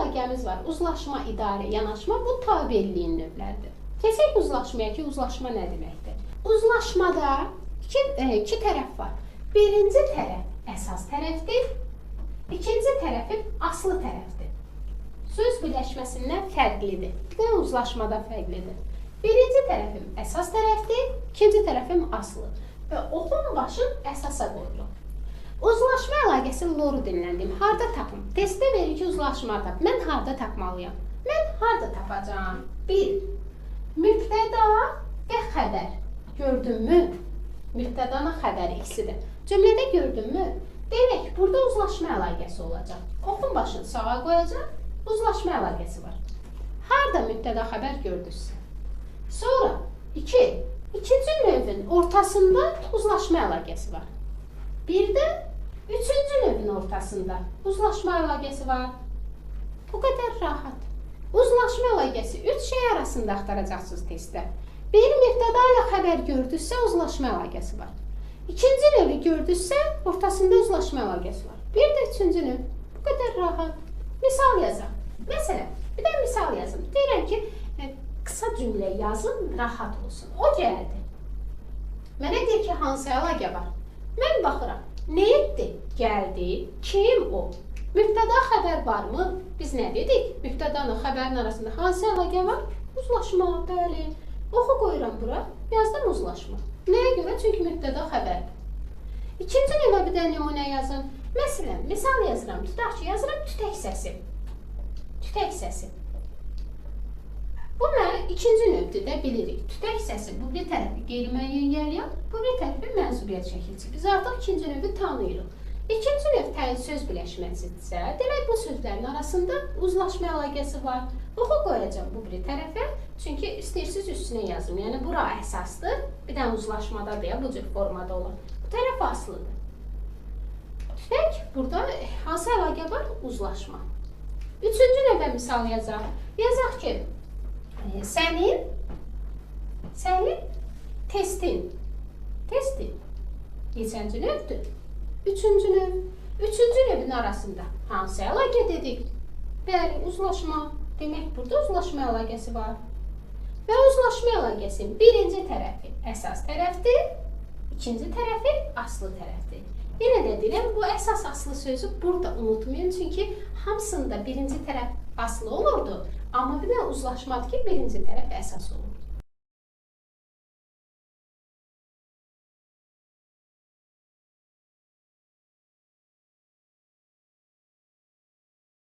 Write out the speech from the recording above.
əlaqəmiz var. Uzlaşma, idarə, yanaşma bu tabelliyin növləridir. Keçək uzlaşmaya ki, uzlaşma nə deməkdir? Uzlaşmada iki tərəf var. Birinci tərəf əsas tərəfdir, ikinci tərəfi aslı tərəfdir. Söz birləşməsindən fərqlidir. Və uzlaşmada fərqlidir. Birinci tərəfim əsas tərəfdir, ikinci tərəfim aslı. Və oxun başın əsasa qoyulur. Uzlaşma əlaqəsi loru dinləndim. Harda tapım? Testdə verir ki, uzlaşma tap. Mən harda tapmalıyam? Mən harda tapacağım? 1. Mübtəda və xəbər. Gördünmü? Mübtədanın xəbəri ikisidir. Cümlədə gördünmü? Demək, burada uzlaşma əlaqəsi olacaq. Oxun başını sağa qoyacaq, uzlaşma əlaqəsi var. Harda mübtəda xəbər gördünüzsə. Sonra 2. İkinci növün ortasında uzlaşma əlaqəsi var. Bir də üçüncü növün ortasında uzlaşma əlaqəsi var. Bu qədər rahat. Uzlaşma əlaqəsi 3 şey arasında axtaracaqsınız testdə. Bir mübtəda ilə xəbər gördünüzsə uzlaşma əlaqəsi var. İkinci növü gördünüzsə ortasında uzlaşma əlaqəsi var. Bir də üçüncü növ. Bu qədər rahat. Misal yazaq. Məsələn, bir də misal yazım. Deyirəm ki, qısa cümlə yazın, rahat olsun. O gəldi. Mənə deyir ki, hansı əlaqə var? Mən baxıram. Nə etdi? Gəldi. Kim o? Mübtəda xəbər varmı? Biz nə dedik? Mübtədanın xəbərin arasında hansı əlaqə var? Uzlaşma, bəli. Oxu qoyuram bura. Yazdım uzlaşma. Nəyə görə? Çünki mübtəda xəbərdir. İkinci növə bir də nümunə yazın. Məsələn, misal yazıram. Tutaq ki, yazıram tütək səsi. Tütək səsi. Bu mənə ikinci növdür də bilirik. Tütək səsi bu bir tərəfi qeyri-müəyyən yeriyəm, bu bir tərəfi mənsubiyyət şəkilçi. Biz artıq ikinci növü tanıyırıq. İkinci növ təyin söz birləşməsidirsə, demək bu sözlərin arasında uzlaşma əlaqəsi var. Oxu qoyacağım bu bir tərəfə, çünki istəyirsiniz üstünə yazım. Yəni, bura əsasdır, bir də uzlaşmadadır ya, bu cür formada olan. Bu tərəf aslıdır. Tütək, burada hansı əlaqə var? Uzlaşma. Üçüncü növə misal yazaq. Yazaq ki, sənin testin neçənci növdür? Üçüncü növ. Üçüncü növün arasında hansı əlaqə dedik? Bəli, uzlaşma. Demək, burada uzlaşma əlaqəsi var. Və uzlaşma əlaqəsinin birinci tərəfi əsas tərəfdir, ikinci tərəfi aslı tərəfdir. Yenə də deyirəm, bu əsas aslı sözü burada unutmayın, çünki hamısında birinci tərəf aslı olurdu. Amma bir də uzlaşmadır ki, birinci tərəf əsas olur.